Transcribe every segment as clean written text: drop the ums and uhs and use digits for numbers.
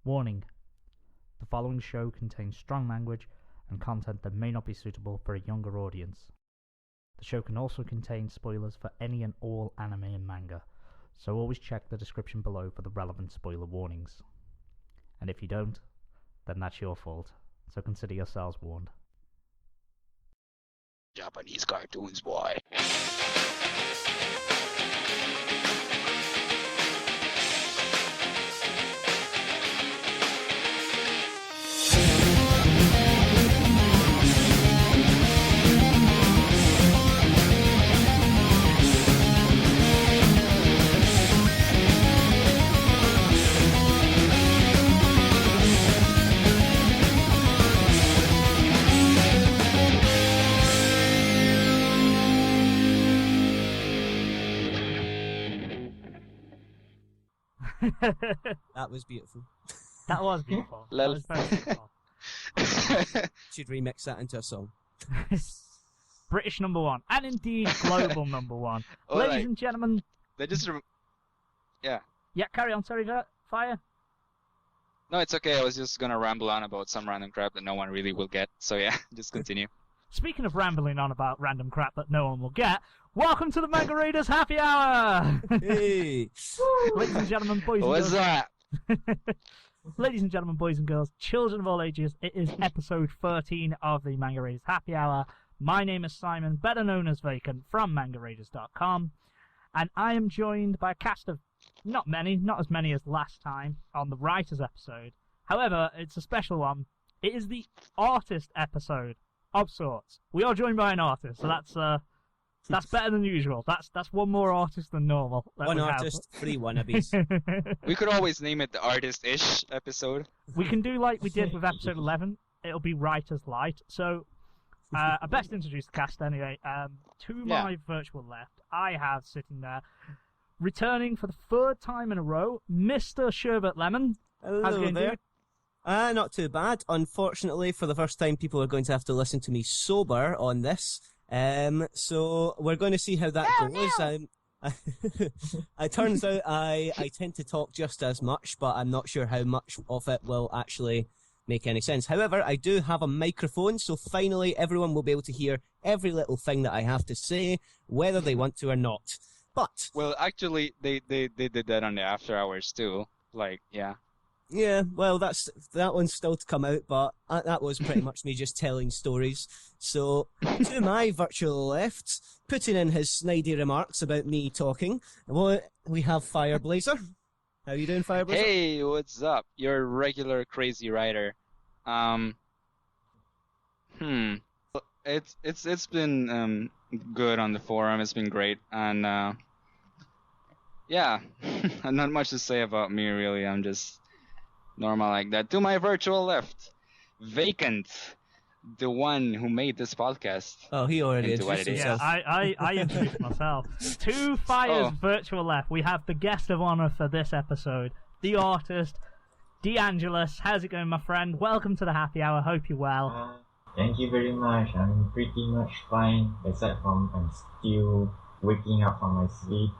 Warning: the following show contains strong language and content that may not be suitable for a younger audience. The show can also contain spoilers for any and all anime and manga, so always check the description below for the relevant spoiler warnings. And if you don't, then that's your fault, so consider yourselves warned. Japanese cartoons, boy. That was beautiful. That was beautiful. That was very beautiful. Should remix that into a song. British number one, and indeed global number one. Ladies and gentlemen. They just, yeah. Yeah, carry on. Sorry, Fire. No, it's okay. I was just gonna ramble on about some random crap that no one really will get. So yeah, just continue. Speaking of rambling on about random crap that no one will get, welcome to the Manga Raiders Happy Hour! Hey! Ladies and gentlemen, boys and What's girls. that? Ladies and gentlemen, boys and girls, children of all ages, it is episode 13 of the Manga Raiders Happy Hour. My name is Simon, better known as Vacant, from MangaRaiders.com, and I am joined by a cast of not as many as last time on the Writers episode. However, it's a special one. It is the Artist episode of sorts. We are joined by an artist, so that's better than usual. That's one more artist than normal. One artist, 3 wannabes. We could always name it the Artist-ish episode. We can do like we did with episode 11. It'll be Writer's Light. So, I best introduce the cast anyway. To my virtual left, I have sitting there, returning for the 3rd time in a row, Mr. Sherbet Lemon. Hello How's it going, there. dude? Not too bad. Unfortunately, for the first time, people are going to have to listen to me sober on this. So we're going to see how that goes. It turns out I tend to talk just as much, but I'm not sure how much of it will actually make any sense. However, I do have a microphone, so finally everyone will be able to hear every little thing that I have to say, whether they want to or not. But Well, actually, they did that on the after hours too. Like, yeah. yeah, well, that one's still to come out, but that was pretty much me just telling stories. So, to my virtual left, putting in his snidey remarks about me talking, we have Fireblazer. How you doing, Fireblazer? Hey, what's up? You're a regular crazy writer. It's been good on the forum. It's been great, and yeah, not much to say about me really. I'm just normal like that. To my virtual left, Vacant, the one who made this podcast. Oh, he already Into what introduced it is. Yeah, himself. I introduced myself. To Fire's virtual left, we have the guest of honor for this episode, the artist, DeAngelis. How's it going, my friend? Welcome to the Happy Hour. Hope you're well. Thank you very much. I'm pretty much fine, aside from I'm still waking up from my sleep.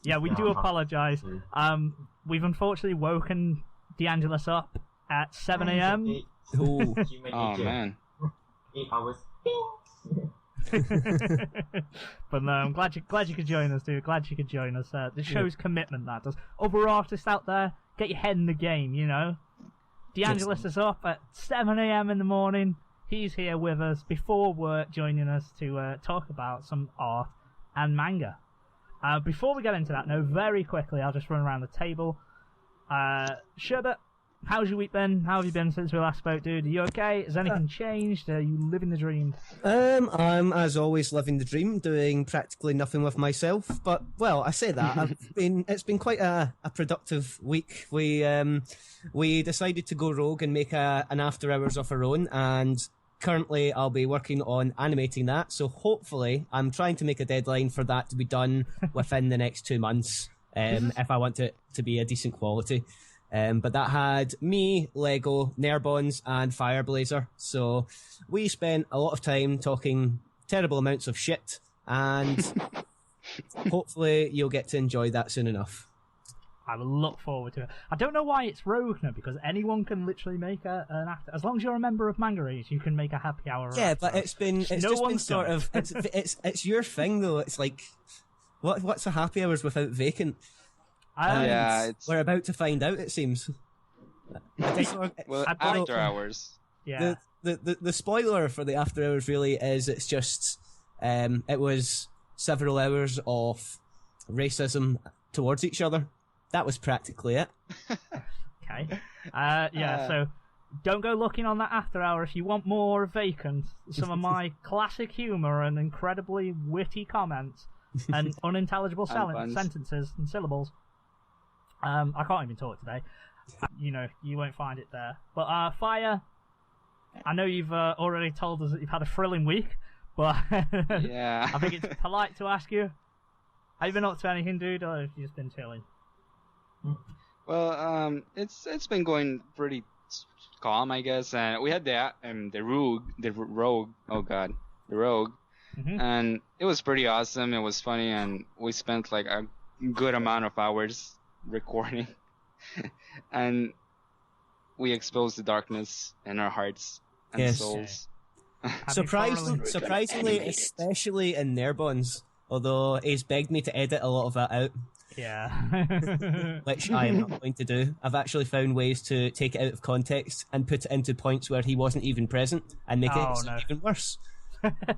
Yeah, we do apologise. We've unfortunately woken DeAngelis up at 7 a.m. Ooh. Oh man. 8 hours. But no, I'm glad you could join us, dude. Glad you could join us. The show's commitment, that does. Other artists out there, get your head in the game, you know. DeAngelis is up at 7 a.m. in the morning. He's here with us before work, joining us to talk about some art and manga. Before we get into that, no, very quickly, I'll just run around the table. Sherbet, how's your week been? How have you been since we last spoke, dude? Are you okay? Has anything changed? Are you living the dream? I'm, as always, living the dream, doing practically nothing with myself. But, well, I say that, it's been quite a productive week. We decided to go rogue and make an after hours of our own, and currently I'll be working on animating that, so hopefully I'm trying to make a deadline for that to be done within the next 2 months, if I want it to be a decent quality. But that had me, Lego, Nerbons, and Fireblazer, so we spent a lot of time talking terrible amounts of shit, and hopefully you'll get to enjoy that soon enough. I will look forward to it. I don't know why it's Rogue now, because anyone can literally make an after. As long as you're a member of Manga Race, you can make a happy hour. Yeah, after but hour. it's just been one's sort done of it's your thing though. It's like what's a happy hours without vacant? Yeah, We're about to find out. It seems. well, I'd like after to- hours. Yeah. The spoiler for the after hours really is it's just it was several hours of racism towards each other. That was practically it. Okay. So don't go looking on that after hour if you want more vacant. Some of my classic humour and incredibly witty comments and unintelligible puns. sentences and syllables. I can't even talk today. You won't find it there. But Fire, I know you've already told us that you've had a thrilling week, but Yeah. I think it's polite to ask you, have you been up to anything, dude, or have you just been chilling? Well, it's been going pretty calm, I guess. And we had the rogue. Oh God, the rogue, Mhm. and it was pretty awesome. It was funny, and we spent like a good amount of hours recording, and we exposed the darkness in our hearts and Yes. souls. Have you thoroughly- Surprisingly, especially in Nerbons, although he's begged me to edit a lot of that out, Yeah. which I am not going to do. I've actually found ways to take it out of context and put it into points where he wasn't even present and make Oh, it no. even worse.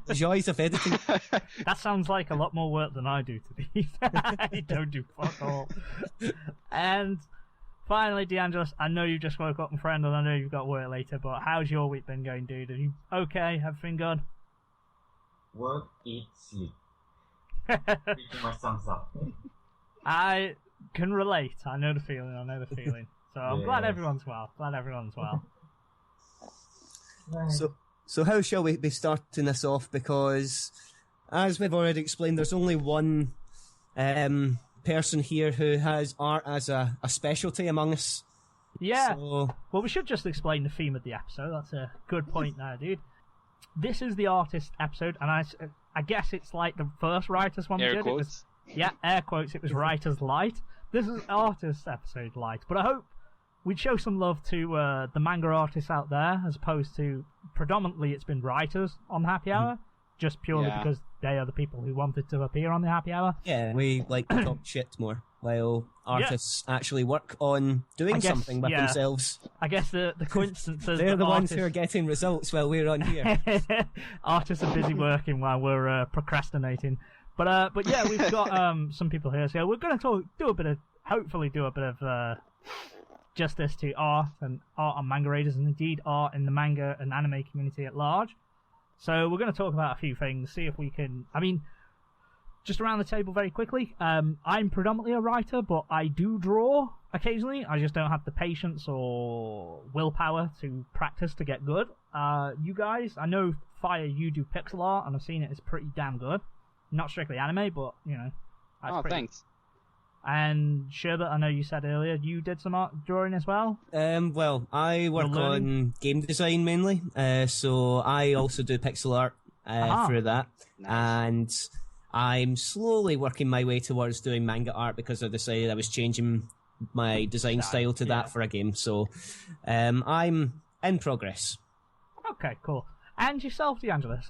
The joys of editing. That sounds like a lot more work than I do, to be fair. I don't do fuck all. And finally, DeAngelis, I know you just woke up, my friend, and I know you've got work later, but how's your week been going, dude? Are you okay? Everything good? Work, eat, sleep. Pretty much sums up. I can relate. I know the feeling. So I'm glad Yes. everyone's well. Nice. So how shall we be starting this off? Because, as we've already explained, there's only one person here who has art as a specialty among us. Yeah. So, Well, we should just explain the theme of the episode. That's a good point now, dude. This is the artist episode, and I guess it's like the first writers one we Air did. It was, quotes. yeah, air quotes. It was writers light. This is artist episode light, but I hope we'd show some love to the manga artists out there, as opposed to predominantly it's been writers on Happy Hour, just purely Yeah. because they are the people who wanted to appear on the Happy Hour. yeah, we like to talk shit more, while artists actually work on doing I guess, something with yeah. themselves. I guess the coincidence is They're that the ones who are artists- getting results while we're on here. Artists are busy working while we're procrastinating. But yeah, we've got some people here, so we're going to hopefully do a bit of justice to art on manga raiders, and indeed art in the manga and anime community at large. So we're going to talk about a few things, see if we can. I mean, just around the table very quickly. I'm predominantly a writer, but I do draw occasionally. I just don't have the patience or willpower to practice to get good. You guys, I know Fire, you do pixel art, and I've seen it. It's pretty damn good. Not strictly anime, but that's Oh, pretty. thanks. And Sherbet, I know you said earlier you did some art drawing as well. Well, I work learning? on game design mainly, so I also do pixel art Aha. through that, Nice. and I'm slowly working my way towards doing manga art because I decided I was changing my design style to yeah. that for a game. So I'm in progress. Okay, cool. And yourself, DeAngelis,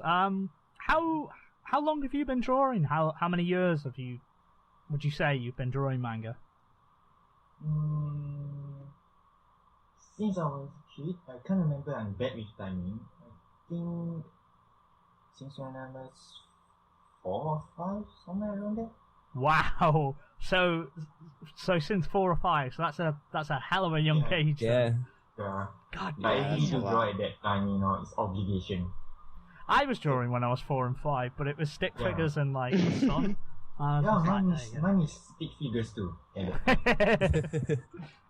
how long have you been drawing? How many years would you say you've been drawing manga? Since I was a kid, I can't remember. I'm bad with timing. I think since when I was 4 or 5, somewhere around there. Wow. So since 4 or 5, so that's a hell of a young Yeah. age. Yeah. Yeah. God But damn. I need that's to a draw lot. at that time, it's obligation. I was drawing when I was 4 and 5, but it was stick Yeah. figures and like the sun. I was Yeah, just like, mine there is, you go. mine is stick figures too. At that time.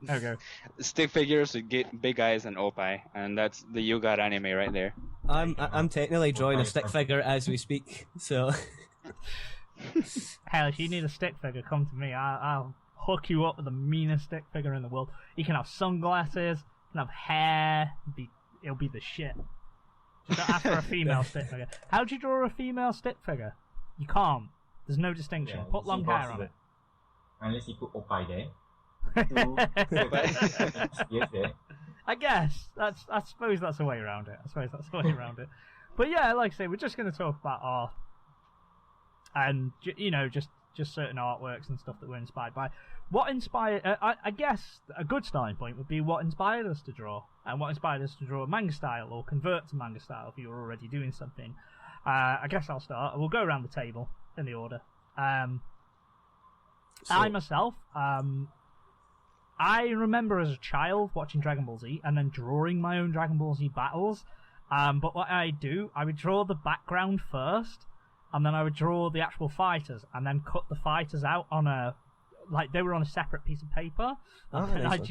There we go. Stick figures with big eyes and opie, and that's the You Got Anime right there. I'm technically drawing a stick figure as we speak. So Hell, if you need a stick figure, come to me. I'll hook you up with the meanest stick figure in the world. You can have sunglasses, you can have hair. It'll be the shit. Just don't ask for a female stick figure. How do you draw a female stick figure? You can't. There's no distinction. Yeah, Put it's long hair on impossible. it. Unless you put opie there. to yes, yeah. I suppose that's a way around it. But yeah, like I say, we're just going to talk about art and just certain artworks and stuff that we're inspired by. What inspired? I guess a good starting point would be what inspired us to draw, and what inspired us to draw manga style or convert to manga style if you were already doing something. I guess I'll start. We'll go around the table in the order. I myself, I remember as a child watching Dragon Ball Z and then drawing my own Dragon Ball Z battles. But what I would draw the background first, and then I would draw the actual fighters, and then cut the fighters out on they were on a separate piece of paper. And I'd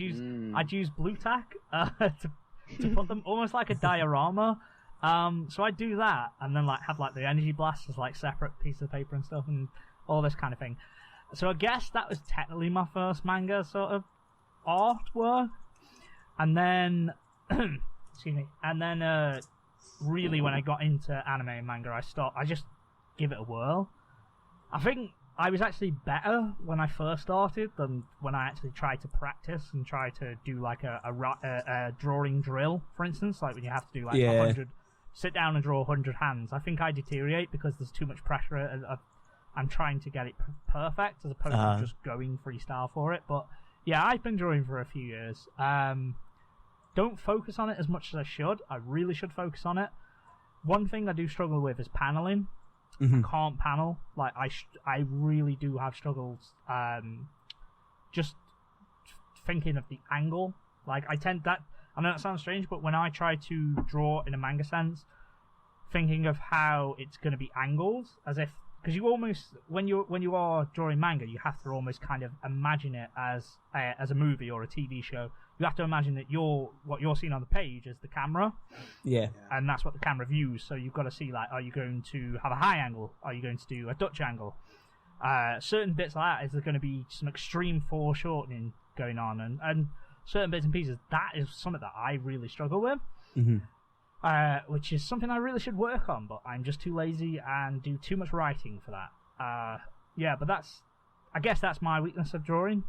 use blue tack to put them almost like a diorama. So I'd do that, and then have the energy blasts as separate pieces of paper and stuff, and all this kind of thing. So I guess that was technically my first manga sort of artwork, and then excuse me, and then really when I got into anime and manga, I just give it a whirl. I think I was actually better when I first started than when I actually tried to practice and try to do a drawing drill, for instance, when you have to do 100, sit down and draw 100 hands. I think I deteriorate because there's too much pressure. I'm trying to get it perfect as opposed to just going freestyle for it. But yeah, I've been drawing for a few years. Don't focus on it as much as I should. I really should focus on it. One thing I do struggle with is paneling. Mm-hmm. I can't panel. I really do have struggles. Just thinking of the angle. I know that sounds strange, but when I try to draw in a manga sense, thinking of how it's going to be angled, as if because you almost when you are drawing manga, you have to almost kind of imagine it as a movie or a TV show. You have to imagine that what you're seeing on the page is the camera, and that's what the camera views. So you've got to see are you going to have a high angle? Are you going to do a Dutch angle? Certain bits like that is there going to be some extreme foreshortening going on, and certain bits and pieces. That is something that I really struggle with. Mm-hmm. Which is something I really should work on, but I'm just too lazy and do too much writing for that. But I guess that's my weakness of drawing.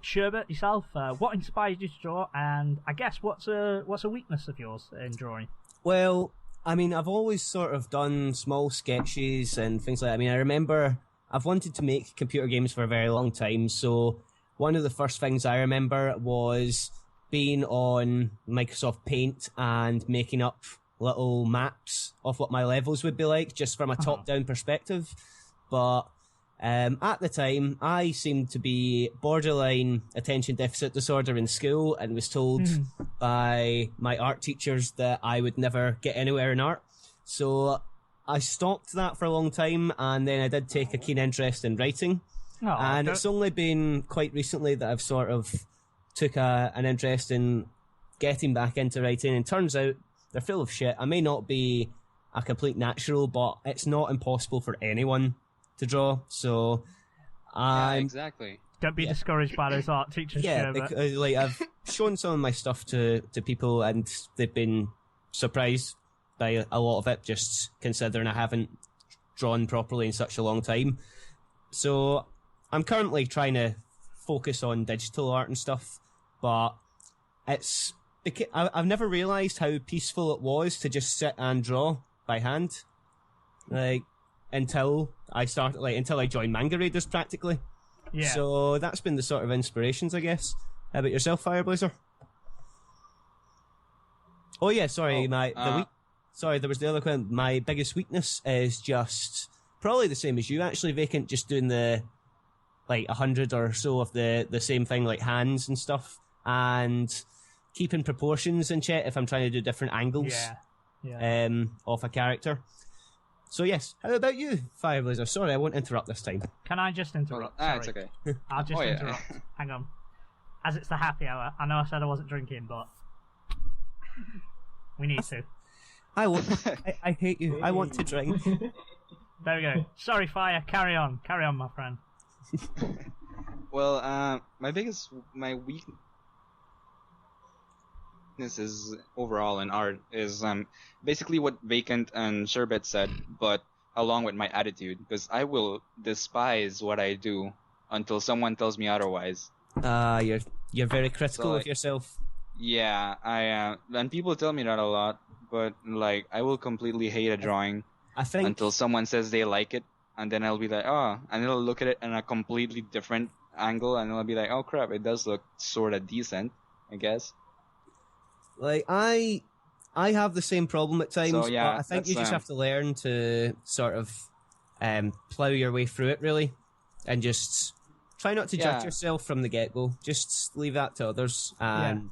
Sherbet, yourself, what inspired you to draw, and I guess what's a weakness of yours in drawing? Well, I mean, I've always sort of done small sketches and things like that. I mean, I remember I've wanted to make computer games for a very long time, so one of the first things I remember was being on Microsoft Paint and making up little maps of what my levels would be like, just from a top-down perspective. But at the time, I seemed to be borderline attention deficit disorder in school and was told by my art teachers that I would never get anywhere in art. So I stopped that for a long time, and then I did take a keen interest in writing. It's only been quite recently that I've sort of took an interest in getting back into writing, and turns out they're full of shit. I may not be a complete natural, but it's not impossible for anyone to draw. So exactly. Don't be discouraged by those art teachers. Because, I've shown some of my stuff to people, and they've been surprised by a lot of it, just considering I haven't drawn properly in such a long time. So I'm currently trying to focus on digital art and stuff, but I've never realised how peaceful it was to just sit and draw by hand, until I joined Manga Raiders practically. Yeah. So that's been the sort of inspirations, I guess. How about yourself, Fireblazer? Oh yeah, sorry, there was the other one. My biggest weakness is just probably the same as you, actually, Vacant, just doing the 100 or so of the same thing, like hands and stuff, and keeping proportions in check if I'm trying to do different angles of a character. So yes, how about you, Fireblazer? Sorry, I won't interrupt this time. Can I just interrupt? It's okay. I'll just interrupt. Hang on. As it's the happy hour, I know I said I wasn't drinking, but we need to. I hate you. I want to drink. There we go. Sorry, Fire. Carry on, my friend. Well, my weakness is overall in art is basically what Vacant and Sherbet said, but along with my attitude, because I will despise what I do until someone tells me otherwise. You're very critical So, of like, yourself. Yeah, I and people tell me that a lot, but like I will completely hate a drawing I think until someone says they like it, and then I'll be like, oh, and I'll look at it in a completely different angle, and I'll be like, oh crap, it does look sort of decent, I guess. like I have the same problem at times, So but yeah, I think that's you just have to learn to sort of plow your way through it really, and just try not to judge Yeah. yourself from the get go. Just leave that to others, and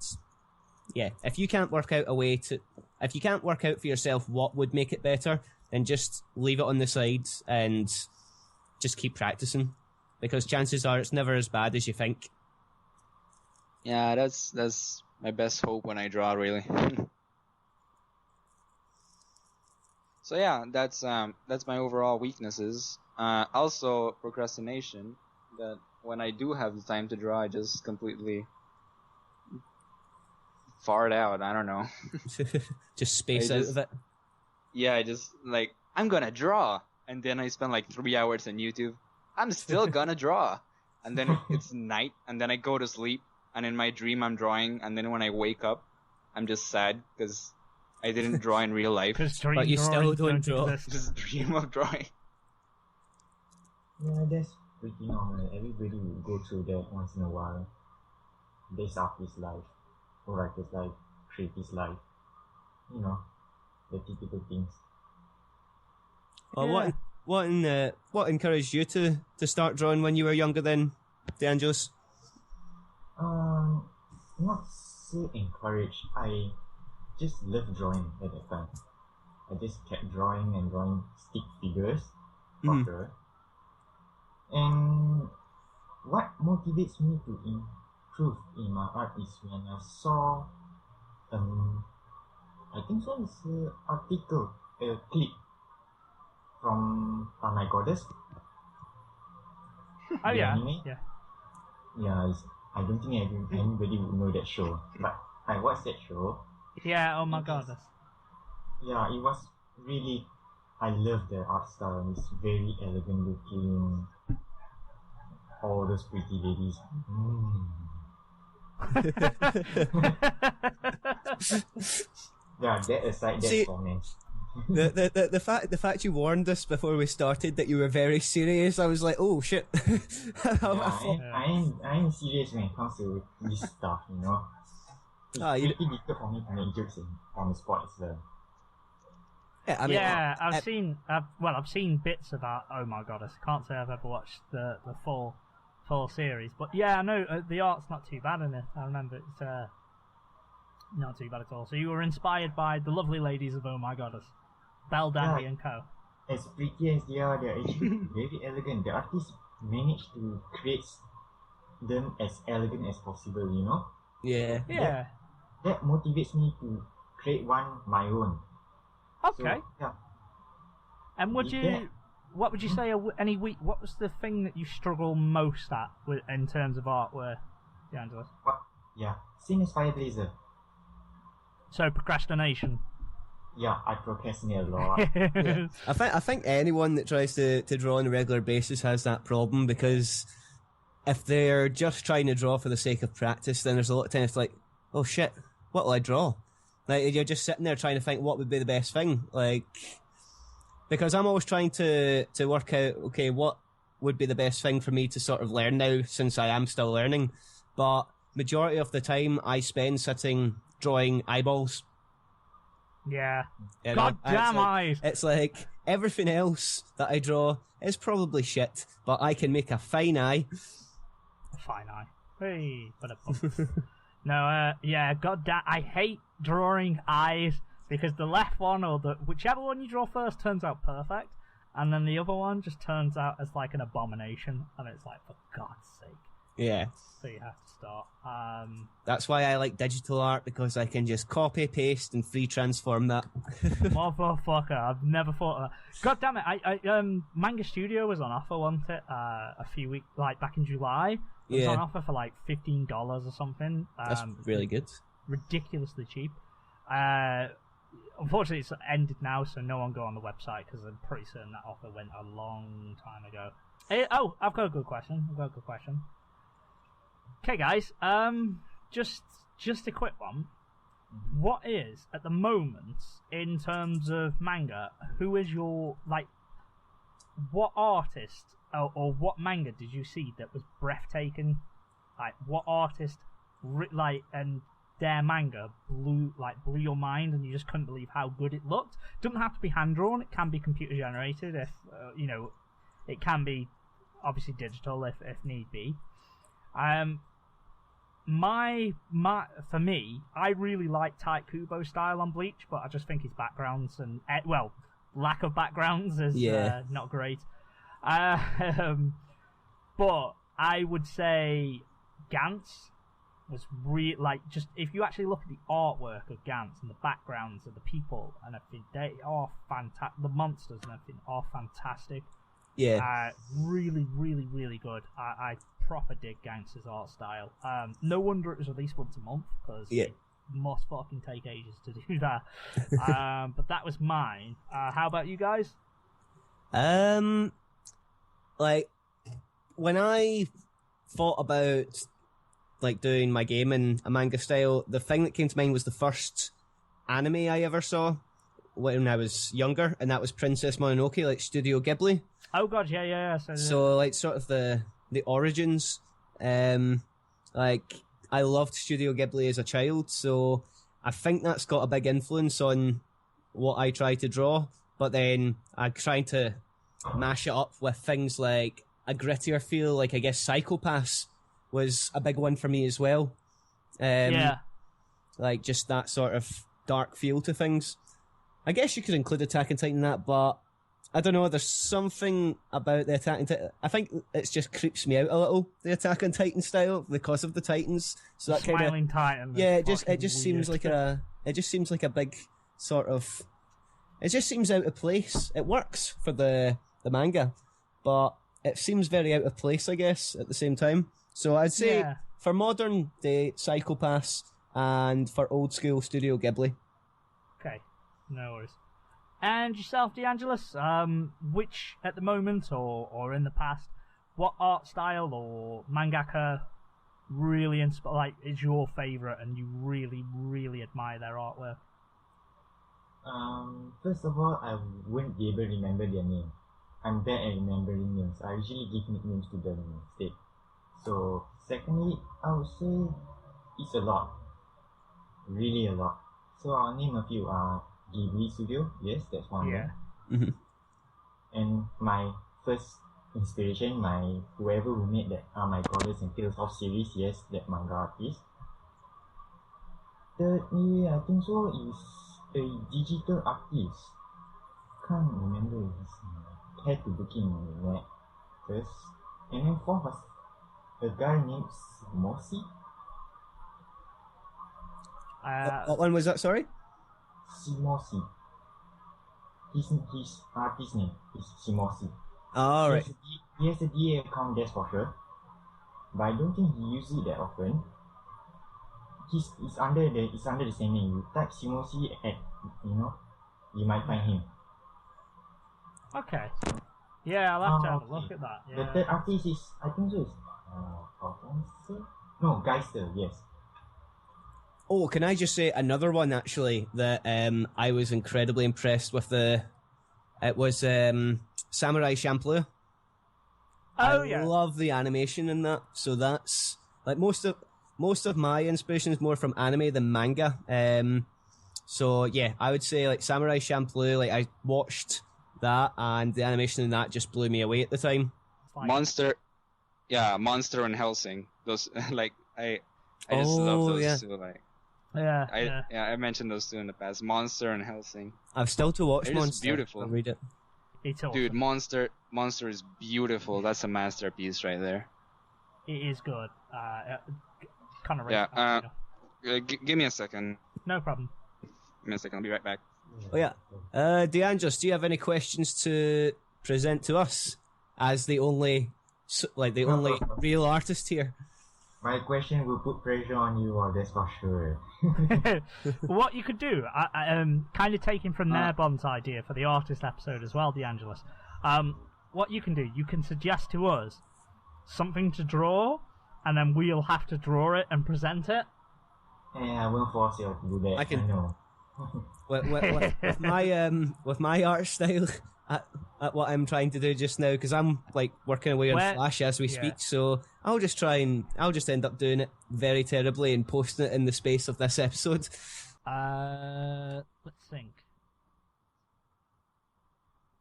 yeah, if you can't work out for yourself what would make it better, then just leave it on the side and just keep practicing, because chances are it's never as bad as you think. Yeah, that's my best hope when I draw, really. So yeah, that's my overall weaknesses. Also procrastination. That when I do have the time to draw, I just completely fart out. I don't know. Just space out of it. Yeah, I just like I'm gonna draw, and then I spend like 3 hours on YouTube. I'm still gonna draw, and then it's night, and then I go to sleep, and in my dream I'm drawing, and then when I wake up, I'm just sad because I didn't draw in real life. But you still don't draw. Just dream of drawing. Yeah, that's pretty normal. Everybody will go through that once in a while. This artist life, or writer's life, creator's life. You know, the typical things. Well, what encouraged you to start drawing when you were younger then, DeAngelis? Not so encouraged. I just loved drawing at that time. I just kept drawing and drawing stick figures for her. And what motivates me to improve in my art is when I saw, I think so it's an article, a clip from My Goddess. Oh The yeah, anime? yeah. Yeah, I don't think anybody would know that show, but I watched that show. Yeah, oh my god. Yeah, it was really, I love the art style. It's very elegant looking. All those pretty ladies. Yeah, that aside, that's comments. The fact you warned us before we started that you were very serious, I was like, oh shit. I am serious when it comes to this stuff, you know. It's pretty difficult for me to make jokes on the spot as well. Yeah, I mean, I've seen bits about Oh My Goddess. I can't say I've ever watched the full series, but yeah, I know the art's not too bad in it. I remember it's not too bad at all. So you were inspired by the lovely ladies of Oh My Goddess, Belle Dandy and Co. As pretty as they are, they're actually very elegant. The artists managed to create them as elegant as possible, you know? Yeah. That motivates me to create one my own. Okay. So, yeah. And what would you say any week? What was the thing that you struggle most at in terms of artwork, DeAngelis? Yeah, same as Fireblazer. So procrastination. Yeah, I procrastinate a lot. Yeah. I think anyone that tries to draw on a regular basis has that problem, because if they're just trying to draw for the sake of practice, then there's a lot of times like, oh shit, what will I draw? Like, you're just sitting there trying to think what would be the best thing. Like, because I'm always trying to work out, okay, what would be the best thing for me to sort of learn now, since I am still learning. But majority of the time I spend sitting drawing eyeballs. Yeah. You know? God damn eyes! It's like everything else that I draw is probably shit, but I can make a fine eye. Fine eye. Hey, but no, yeah, god damn, I hate drawing eyes, because the left one or whichever one you draw first turns out perfect, and then the other one just turns out as like an abomination, and it's like, for God's sake. Yeah. So you have to start. That's why I like digital art, because I can just copy, paste, and free transform that. Motherfucker, I've never thought of that. God damn it, I Manga Studio was on offer, wasn't it? A few weeks, like back in July. It was on offer for like $15 or something. That's really good. Ridiculously cheap. Unfortunately, it's ended now, so no one go on the website, because I'm pretty certain that offer went a long time ago. I've got a good question. Okay, guys. Just a quick one. What is at the moment in terms of manga? Who is your what artist or what manga did you see that was breathtaking? Like what artist and their manga blew your mind and you just couldn't believe how good it looked? Doesn't have to be hand drawn. It can be computer generated if it can be obviously digital if need be. For me, I really like Tite Kubo style on Bleach, but I just think his backgrounds and lack of backgrounds is not great. But I would say Gantz was just if you actually look at the artwork of Gantz and the backgrounds of the people and everything, they are fantastic. The monsters and everything are fantastic. Yeah. Really, really, really good. I proper dig Gantz's art style. No wonder it was released once a month, because it must fucking take ages to do that. But that was mine. How about you guys? When I thought about doing my game in a manga style, the thing that came to mind was the first anime I ever saw when I was younger, and that was Princess Mononoke, Studio Ghibli. Oh god, yeah. So sort of the origins. I loved Studio Ghibli as a child, so I think that's got a big influence on what I try to draw. But then I tried to mash it up with things like a grittier feel, I guess Psycho-Pass was a big one for me as well. Just that sort of dark feel to things. I guess you could include Attack on Titan in that, but I don't know, there's something about the Attack on Titan. I think it just creeps me out a little, the Attack on Titan style, because of the Titans. So that Smiling Titan. Yeah, it just seems like a big sort of, it just seems out of place. It works for the manga, but it seems very out of place, I guess, at the same time. So I'd say for modern day Psycho-Pass and for old school Studio Ghibli. Okay, no worries. And yourself, DeAngelis, which at the moment or in the past, what art style or mangaka really is your favourite and you really, really admire their artwork? First of all, I wouldn't be able to remember their name. I'm bad at remembering names. I usually give nicknames to them instead. So, secondly, I would say it's a lot. Really a lot. So I'll name a few. Ghibli Studio, yes, that's one of them. Mm-hmm. And my first inspiration, whoever who made that my Goddess and Tales of series, yes, that manga artist. Thirdly, I think so is a digital artist. Can't remember his name. Had to look in the net first. And then fourth was a guy named Mossy. What one was that, sorry? Simosi. His artist name is Simosi. Oh, right. He has a DA account, that's for sure. But I don't think he uses it that often. It's under the same name. You type Simosi you might find him. Okay. Yeah, I'll have to have a look at that. Yeah. The third artist is, I think so is, no, Geister, yes. Oh, can I just say another one actually that I was incredibly impressed with it was Samurai Champloo. Oh, I love the animation in that. So that's most of my inspiration is more from anime than manga. So yeah, I would say Samurai Champloo. I watched that and the animation in that just blew me away at the time. Monster and Hellsing. Those I just love those two. I mentioned those two in the past. Monster and Hellsing. I've still to watch They're Monster. Just beautiful. I'll read it. It's awesome. Dude, Monster is beautiful. That's a masterpiece right there. It is good. Kind of. Yeah. Give me a second. No problem. Give me a second. I'll be right back. Oh yeah. DeAngelis, do you have any questions to present to us as the only real artist here? My question will put pressure on you, that's for sure. What you could do, kind of taking from Bond's idea for the artist episode as well, DeAngelis. what you can do, you can suggest to us something to draw, and then we'll have to draw it and present it. I won't force you to do that. I can- I know. With my art style at what I'm trying to do just now, because I'm like working away on Flash as we speak, so I'll just end up doing it very terribly and posting it in the space of this episode. Let's think.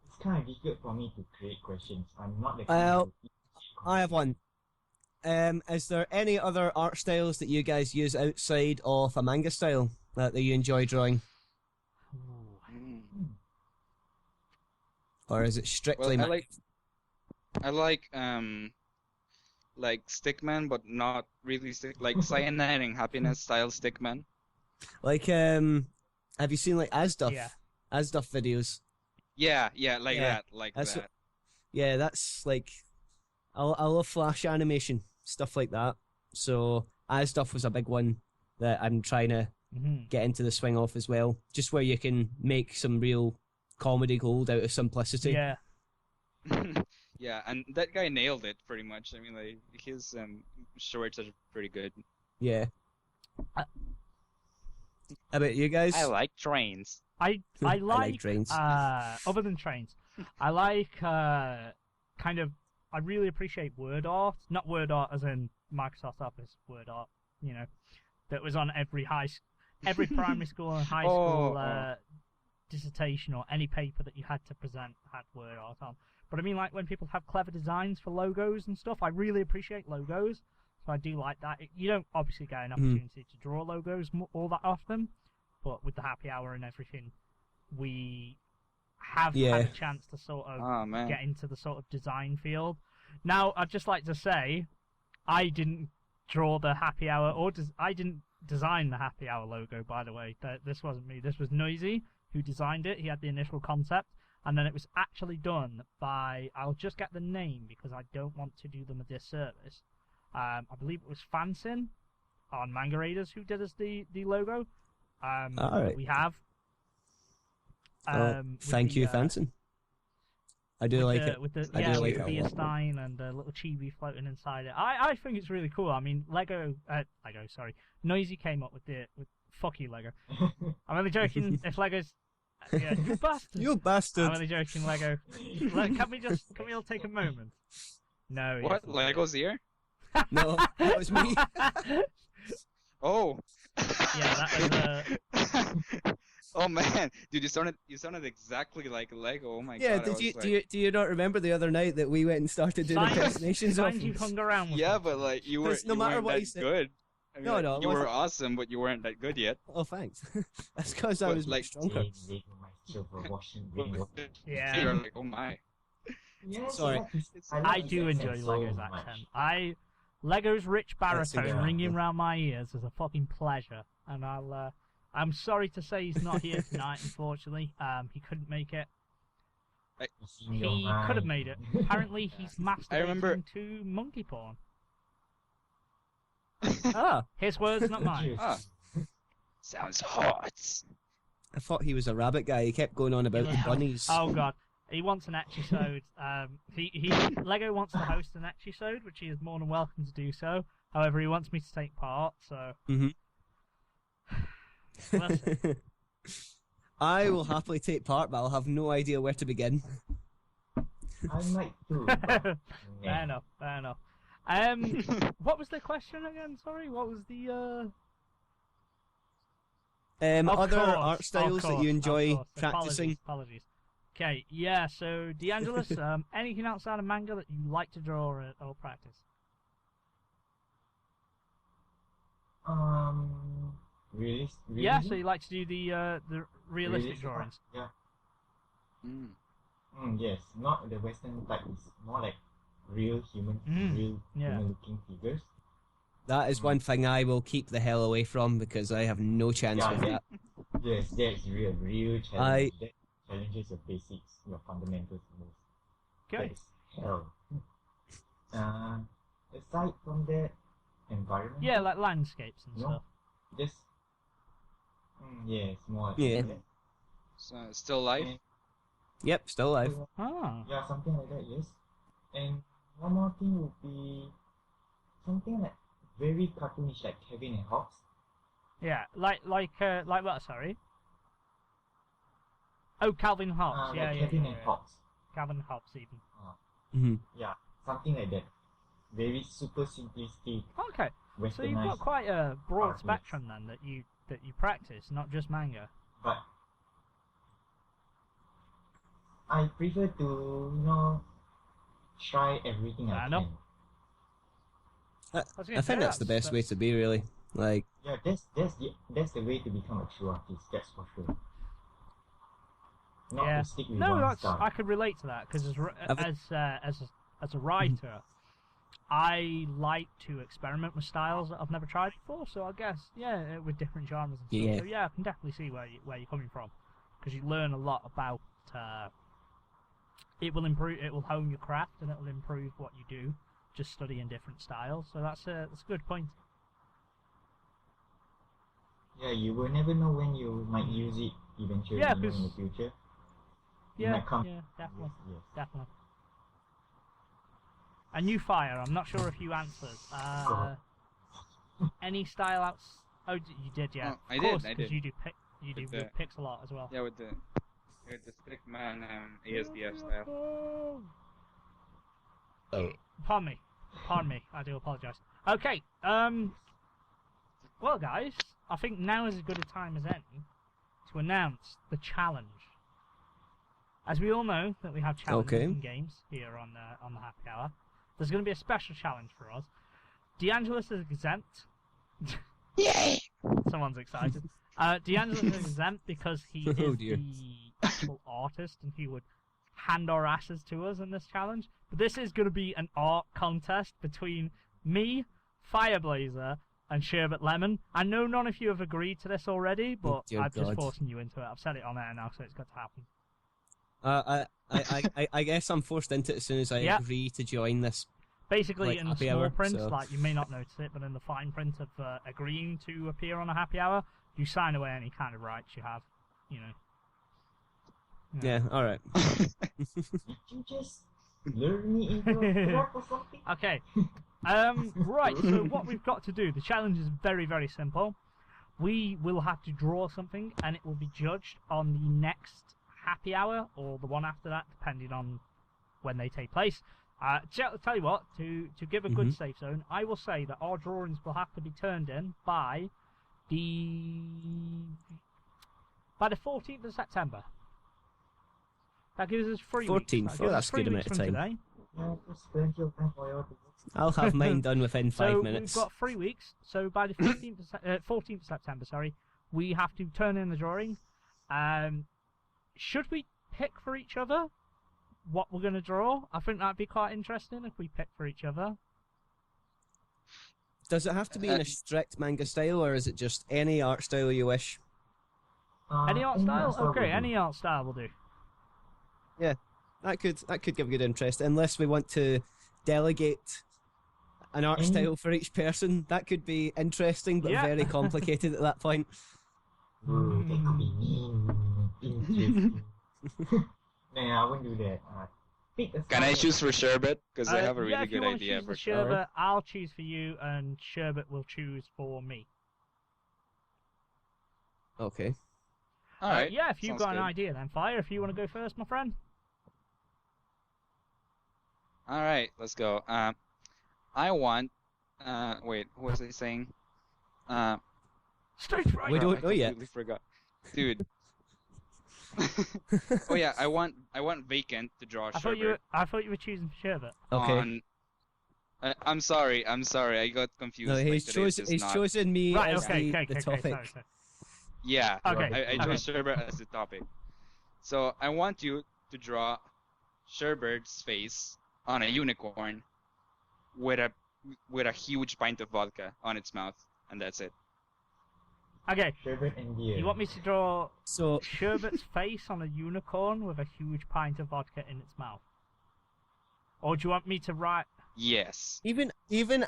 It's kind of difficult for me to create questions. I'm not the Well, I have one. Is there any other art styles that you guys use outside of a manga style that you enjoy drawing? Or is it strictly Well, I like Stickman, but not really like Cyanide and Happiness style Stickman. like have you seen like Asduff? Yeah. Asduff videos? Yeah, Yeah, that's that. Yeah, that's like I love Flash animation, stuff like that. So Asduff was a big one that I'm trying to get into the swing of as well. Just where you can make some real comedy gold out of simplicity. Yeah. Yeah, and that guy nailed it pretty much. I mean, like his shorts are pretty good. Yeah. How about you guys? I like trains. I like trains. other than trains, I like kind of. I really appreciate word art, not word art as in Microsoft Office word art. You know, that was on every primary school and high school dissertation or any paper that you had to present had word art on. But I mean, like when people have clever designs for logos and stuff, I really appreciate logos. So I do like that. You don't obviously get an opportunity to draw logos all that often, but with the happy hour and everything, we have had a chance to sort of get into the sort of design field. Now, I'd just like to say, I didn't draw the happy hour, or I didn't design the happy hour logo, by the way. This wasn't me. This was Noisy who designed it. He had the initial concept, and then it was actually done by, I'll just get the name because I don't want to do them a disservice. I believe it was Fansin on Manga Raiders who did us the logo. All right. We have. Thank you, Fansin. I do like it. With the I do like the it. Stein and a little chibi floating inside it. I think it's really cool. I mean, Noisy came up with fuck you, Lego. I'm only joking. If Lego's, yeah, you bastard. You bastard. I'm only joking, Lego. Can we all take a moment? No. What? Lego's here? No, that was me. Oh. Yeah, that was. Oh man, dude, you sounded exactly like Lego. Oh my Yeah, god. do you not remember the other night that we went and started doing impersonations of you hung around with Yeah, them. but like you Because weren't no matter what that he said- good. I mean, No, like, no, it you were wasn't. awesome, but you weren't that good yet. Oh, thanks. That's because I But, was like, stronger. Lego for washing But windows. Yeah. you're like, oh my. Yes, Sorry. I do enjoy Lego's accent. Lego's rich baritone incredible. ringing round my ears is a fucking pleasure, and I'm sorry to say he's not here tonight. Unfortunately, he couldn't make it. He could have made it. Apparently, he's masturbating to monkey porn. His words, not mine. Ah. Sounds hot. I thought he was a rabbit guy. He kept going on about the bunnies. Oh god, he wants an episode. Lego wants to host an episode, which he is more than welcome to do so. However, he wants me to take part, so. We'll see. I will happily take part, but I'll have no idea where to begin. I might too. Fair enough. What was the question again? Sorry, what was the Other art styles that you enjoy of course. practicing? Apologies. Okay, yeah. So, DeAngelis, anything outside of manga that you like to draw or practice? Really? Yeah, so you like to do the realistic drawings. Yeah. Mm. Yes, not the Western type. It's more like real human looking figures. That is one thing I will keep the hell away from because I have no chance with that. Yes, that's real challenge. That challenges your basics, your fundamentals most. Okay. That's hell. Aside from that, environment. Yeah, like landscapes and stuff. Just yes, more. Yeah. Like So, still life? Yep, still alive. So, Ah. yeah, something like that, yes. And one more thing would be something like very cartoonish, like Kevin and Hobbs. Yeah, like what? Sorry. Oh, Calvin Hobbes. Yeah, Like yeah, Kevin yeah, and yeah. Hobbs. Calvin Hobbes even. Hmm. Yeah, something like that. Very super simplistic, Okay, so you've got westernized, quite a broad artworks. spectrum then that you practice, not just manga. but I prefer to try everything I I know. can. I think that's the best way to be, really. Like, Yeah, that's the way to become a true artist. That's for sure. Not Yeah. to stick with No, one that's style. I could relate to that because as a writer, I like to experiment with styles that I've never tried before. So I guess with different genres and stuff. Yeah. So yeah, I can definitely see where you're coming from because you learn a lot about. It will improve. It will hone your craft and it will improve what you do. Just studying different styles. So that's a good point. Yeah, you will never know when you might use it eventually Yeah, in 'cause- the future. It Yeah, might come. yeah, definitely, Yes. definitely. A new fire. I'm not sure if you answered. Any style outs? Oh, you did, yeah. Oh, I Of did, course, I 'cause did. you do With with pixel art as well. Yeah, with the strict man ASDF style. oh, Pardon me. I do apologise. Okay. Well, guys, I think now is as good a time as any to announce the challenge. As we all know that we have challenges Okay. in games here on the Happy Hour, there's going to be a special challenge for us. DeAngelis is exempt. Yay! Someone's excited. DeAngelis is exempt because he Oh, is dear. the actual artist and he would hand our asses to us in this challenge. But this is going to be an art contest between me, Fireblazer, and Sherbet Lemon. I know none of you have agreed to this already, but dear I'm just God. forcing you into it. I've said it on air now, so it's got to happen. I guess I'm forced into it as soon as I Yep. agree to join this. Basically, Like in the happy small hour, print, so- like you may not notice it, but in the fine print of agreeing to appear on a happy hour, you sign away any kind of rights you have. You know. Yeah, all right. Did you just lure me into a trap or something? Okay. Right, so what we've got to do, the challenge is very, very simple. We will have to draw something, and it will be judged on the next happy hour, or the one after that, depending on when they take place. Tell you what, to give a good safe zone, I will say that our drawings will have to be turned in by the 14th of September. That gives us 3 weeks. 14th, That oh, gives us that's 3 good weeks amount of from time. today. Yeah, there's plenty of time for you to I'll have mine done within 5 So minutes. we've got 3 weeks. So by the 14th of September, we have to turn in the drawing. Should we pick for each other what we're going to draw? I think that'd be quite interesting if we pick for each other. Does it have to be in a strict manga style, or is it just any art style you wish? Any art style? will Okay, do. any art style will do. Yeah, that could give good interest. Unless we want to delegate an art Any- style for each person, that could be interesting, but Yeah. very complicated at that point. Ooh, that could be interesting. Nah, I wouldn't do that. Pick a Can I style. choose for Sherbet? Because I have a Yeah, really if you good want idea to for choose the Sherbet. sherbet, I'll choose for you, and sherbet will choose for me. Okay. Alright. Yeah, if you've sounds got an good. idea, then Fire. If you want to go first, my friend. Alright, let's go. I want. Wait, what was I saying? Stage fright. We crap, don't know I yet. completely forgot. Dude. Oh yeah, I want Vacant to draw I Sherbet thought you were choosing sherbet. Okay. on. I'm sorry, I got confused. No, like, he's today is just not... chosen me Right. as Okay. the Okay. topic. Sorry. Yeah. Okay. I chose Sherbet as the topic. So I want you to draw Sherbert's face on a unicorn with a huge pint of vodka on its mouth, and that's it. Okay. Sherbet and beer. You want me to draw So Sherbet's face on a unicorn with a huge pint of vodka in its mouth? Or do you want me to write... Yes. even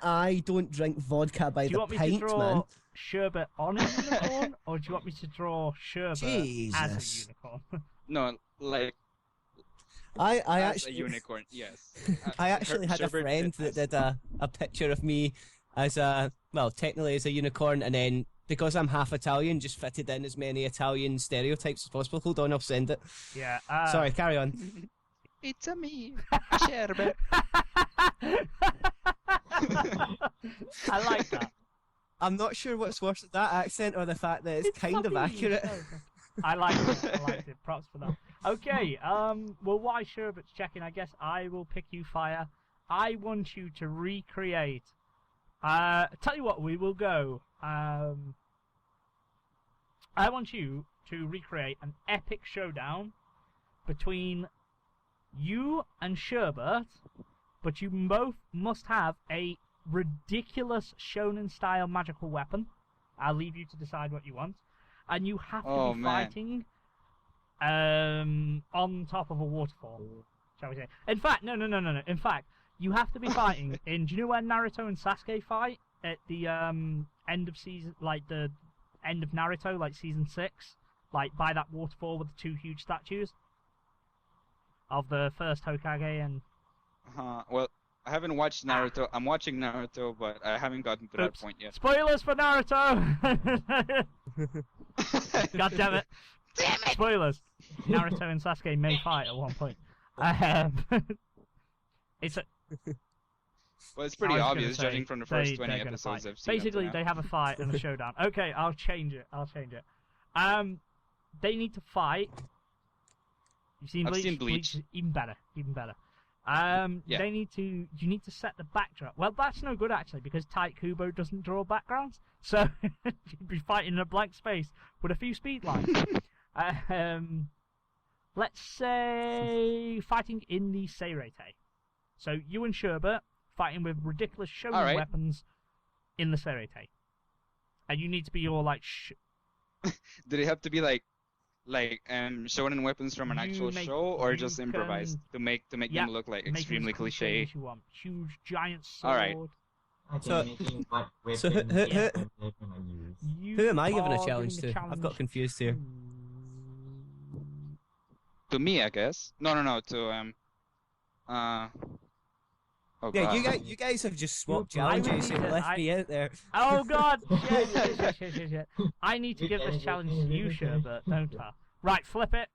I don't drink vodka by Do you the want me pint, to draw man. Sherbet on a unicorn? Or do you want me to draw Sherbet as Jesus. a unicorn? No, like I As actually a unicorn, yes. I actually had a Sherbert friend that did a picture of me as technically as a unicorn, and then because I'm half Italian, just fitted in as many Italian stereotypes as possible. Hold on, I'll send it. Yeah. Sorry, carry on. It's a me, a sherbet. I like that. I'm not sure what's worse, that accent or the fact that it's kind of funny. accurate. I liked it. I liked it. Props for that. Okay. Well, while Sherbert's checking, I guess I will pick you, Fire. I want you to recreate. Tell you what, we will go. I want you to recreate an epic showdown between you and Sherbert, but you both must have a ridiculous shonen-style magical weapon. I'll leave you to decide what you want. And you have to be fighting on top of a waterfall, shall we say. In fact, no. In fact, you have to be fighting in... Do you know where Naruto and Sasuke fight? At the end of season... Like, the end of Naruto, like Season 6? Like, by that waterfall with the two huge statues? Of the first Hokage and... Well, I haven't watched Naruto. I'm watching Naruto, but I haven't gotten to that point yet. Spoilers for Naruto! God damn it. Spoilers. Naruto and Sasuke may fight at one point. It's a... Well, it's pretty obvious, judging from the first 20 episodes I've seen. Basically, they have a fight and a showdown. Okay, I'll change it. They need to fight. You've seen Bleach? I've seen Bleach. Even better. Yeah. You need to set the backdrop. Well, that's no good actually, because Tite Kubo doesn't draw backgrounds, so you'd be fighting in a blank space with a few speed lines. Let's say fighting in the Seirete. So you and Sherbert fighting with ridiculous shonen weapons in the Seirete, and you need to be all like. Did it have to be like shonen weapons from an actual show, or just improvised to make them look like extremely cliche? You want. Huge giant sword. All right. Who am I giving a challenge to? I've got confused here. To me, I guess. No. To Oh, yeah, God. you guys have just swapped challenges and left me out there. Oh God! Shit. I need to give this challenge to you, Sherbert, don't I? Right, flip it.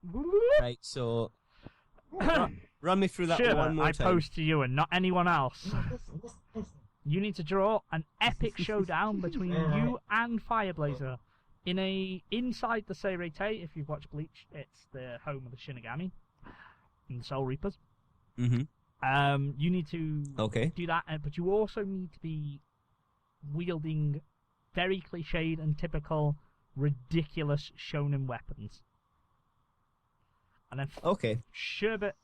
Right, so run me through that Sherbert, one more time. I pose to you and not anyone else. You need to draw an epic showdown between you and Fireblazer inside the Seirete. If you've watched Bleach, it's the home of the Shinigami and the Soul Reapers. Mm-hmm. You need to do that, but you also need to be wielding very cliched and typical ridiculous shonen weapons. And then Sherbert,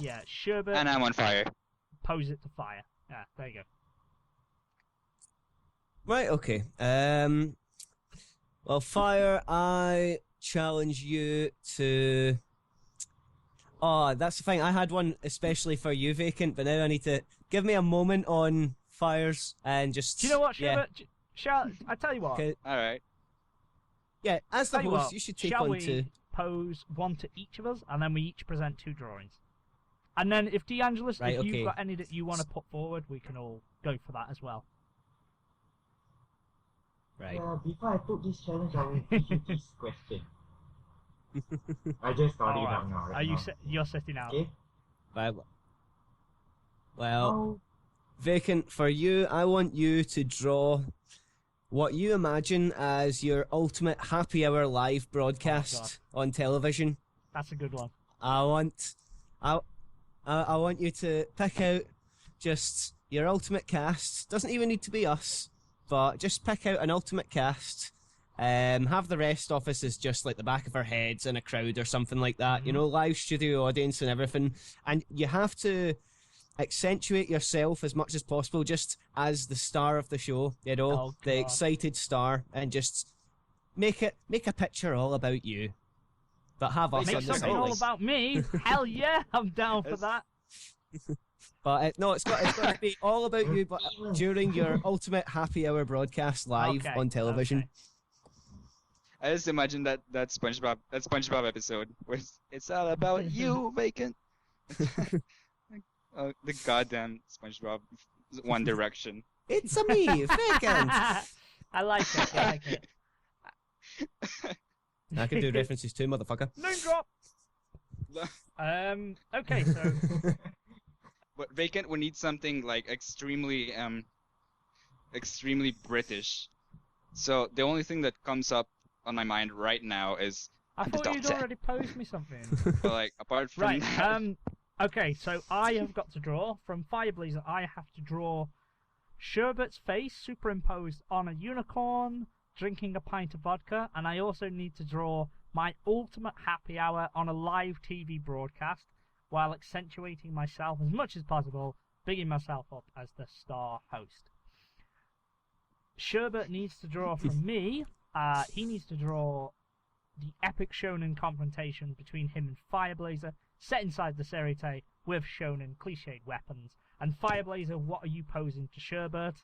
and I'm on fire. Pose it to fire. Yeah, there you go. Right, okay. Well, Fire, I challenge you to... Oh, that's the thing. I had one especially for you, Vacant, but now I need to... Give me a moment on Fires and just... Do you know what, Sherbert? Yeah. I tell you what. All right. Yeah, as the host, you should take on two. Pose one to each of us, and then we each present two drawings. And then if DeAngelis, if you've got any that you want to put forward, we can all go for that as well. Right. Before I put this challenge, I will give you this question. I just thought it out now. You're sitting out. Okay. Well, Vacant, for you, I want you to draw what you imagine as your ultimate happy hour live broadcast on television. That's a good one. I want you to pick out just your ultimate cast. Doesn't even need to be us, but just pick out an ultimate cast. Have the rest of us as just like the back of our heads in a crowd or something like that. Mm-hmm. You know, live studio audience and everything. And you have to accentuate yourself as much as possible, just as the star of the show. You know, the excited star, and just make a picture all about you. But have us make on the something side. all about me. Hell yeah, I'm down for that. But no, it's got to be all about you, but during your ultimate happy hour broadcast live on television. Okay. I just imagine that SpongeBob episode where it's all about you, Vacant. The goddamn SpongeBob One Direction. It's a me, vacant. I like it. I like it. I can do references too, motherfucker. Name drop. Okay, so But vacant, we need something like extremely British. So the only thing that comes up on my mind right now is I the thought you'd Doctor. already posed me something. But like apart from Right. that, Okay, so I have got to draw from Fireblazer. I have to draw Sherbert's face superimposed on a unicorn drinking a pint of vodka, and I also need to draw my ultimate happy hour on a live TV broadcast while accentuating myself as much as possible, bigging myself up as the star host. Sherbert needs to draw from me. He needs to draw the epic shonen confrontation between him and Fireblazer, set inside the Serite with shonen cliched weapons. And Fireblazer, what are you posing to Sherbert?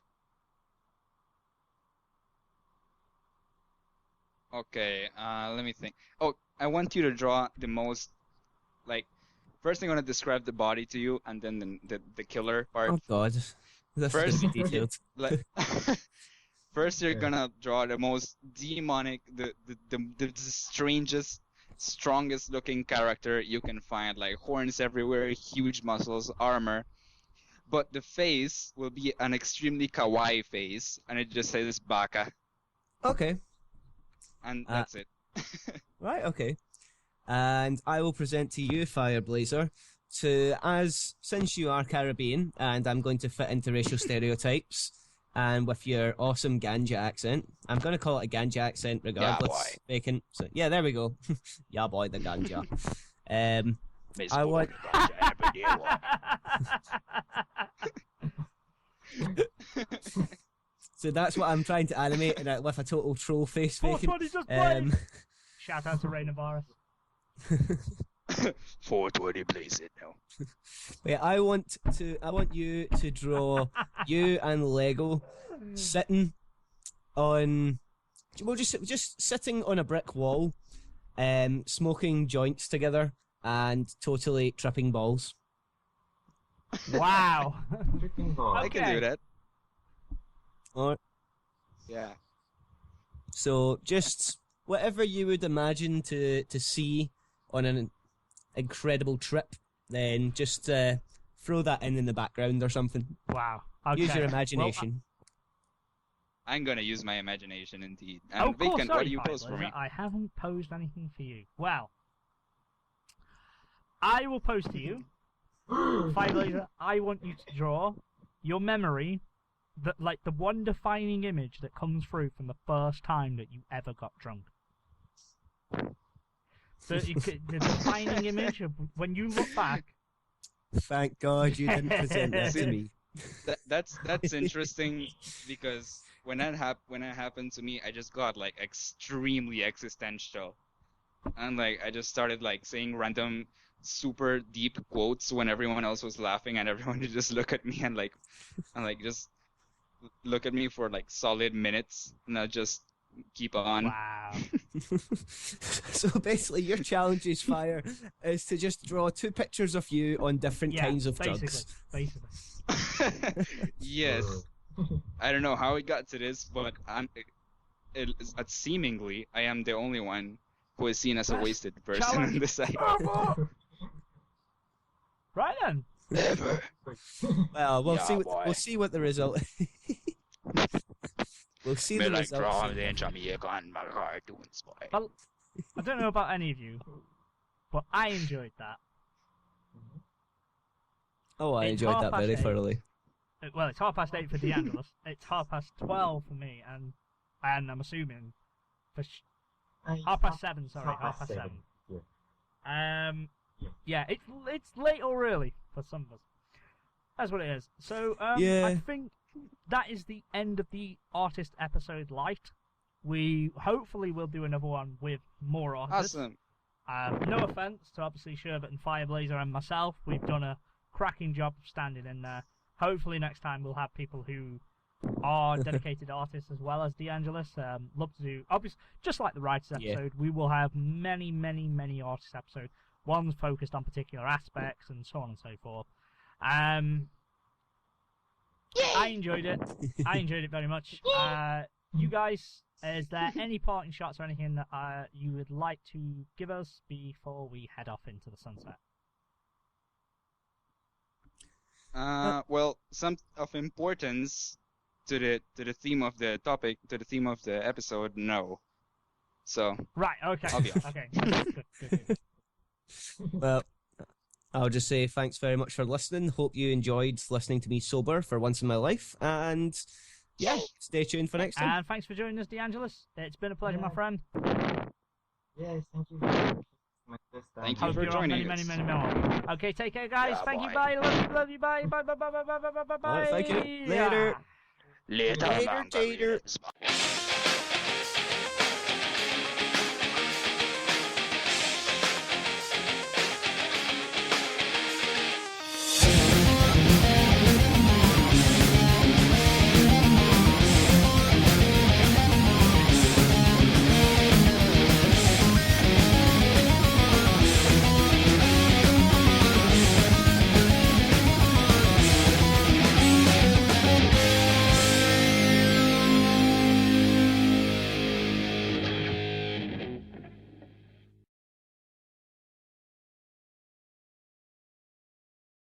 okay, let me think. Oh, I want you to draw the most, like, first I'm gonna describe the body to you, and then the killer part. Oh god, that's First- gonna be detailed. Like, first you're gonna draw the most demonic, the strangest, strongest looking character you can find, like horns everywhere, huge muscles, armor. But the face will be an extremely kawaii face, and it just says Baka, Okay, and that's it. right, okay. And I will present to you, Fireblazer, since you are Caribbean, and I'm going to fit into racial stereotypes, and with your awesome Ganja accent, I'm going to call it a Ganja accent regardless. boy. Vacant. So, yeah, there we go. Yeah, boy, the Ganja. I want. So that's what I'm trying to animate, and with a total troll face. Vacant. 420 just played! Shout out to Raina Boris. 420 blaze it now. Yeah, I want you to draw you and Lego sitting on, well, just sitting on a brick wall, smoking joints together and totally tripping balls. Wow. Tripping ball. I can Okay. do that. Or Yeah. so just whatever you would imagine to see on an incredible trip, then just throw that in the background or something. Wow. Okay. Use your imagination. I'm gonna use my imagination indeed. Well, And Vacant, what do you Fireblazer, pose for me? I haven't posed anything for you. Well, I will pose to you. Fireblazer, I want you to draw your memory, like the one defining image that comes through from the first time that you ever got drunk. The defining image of when you look back. Thank God you didn't present that to See, me. That's interesting because when that happened to me, I just got like extremely existential, and like I just started like saying random super deep quotes when everyone else was laughing, and everyone would just look at me and just look at me for like solid minutes, and I'll just keep on. Wow. So basically, your challenge is Fire is to just draw 2 pictures of you on different Yeah, kinds of basically, drugs. basically. Yes. I don't know how it got to this, but seemingly I am the only one who is seen as a Best wasted person challenge on the site. Right then. Never. Well, we'll Yeah, see. boy. We'll see what the result. We'll see the result. Well, I don't know about any of you, but I enjoyed that. Oh, I It's enjoyed that very 8:30. thoroughly. Well, it's 8:30 for DeAngelis. It's 12:30 for me, and I'm assuming for 7:30. Sorry, 7:30. Yeah. Yeah, it's late or early for some of us. That's what it is. So, Yeah. I think that is the end of the artist episode light. We hopefully will do another one with more artists. Awesome. No offense to obviously Sherbet and Fireblazer and myself. We've done a cracking job of standing in there. Hopefully next time we'll have people who are dedicated artists as well as DeAngelis. Love to do, obviously, just like the writers Yeah. episode, we will have many, many, many artist episodes. One's focused on particular aspects, and so on and so forth. I enjoyed it. I enjoyed it very much. You guys, is there any parting shots or anything that you would like to give us before we head off into the sunset? Well, some of importance to the theme of the topic, to the theme of the episode, no. So Right. Okay. I'll be off. Okay. Good. Well, I'll just say thanks very much for listening. Hope you enjoyed listening to me sober for once in my life. And yeah, stay tuned for next time. And thanks for joining us, DeAngelis. It's been a pleasure, my friend. Yes, thank you very much. My first time. Thank you Hope for you're on joining many, us. many more. Okay, take care, guys. Yeah, Thank you. bye. Bye. Love you. Bye. Bye. Bye. Bye. Bye. Bye. Bye. Bye. All right, thank you. Yeah. Later. Later, Later, Manga Tater. Readers.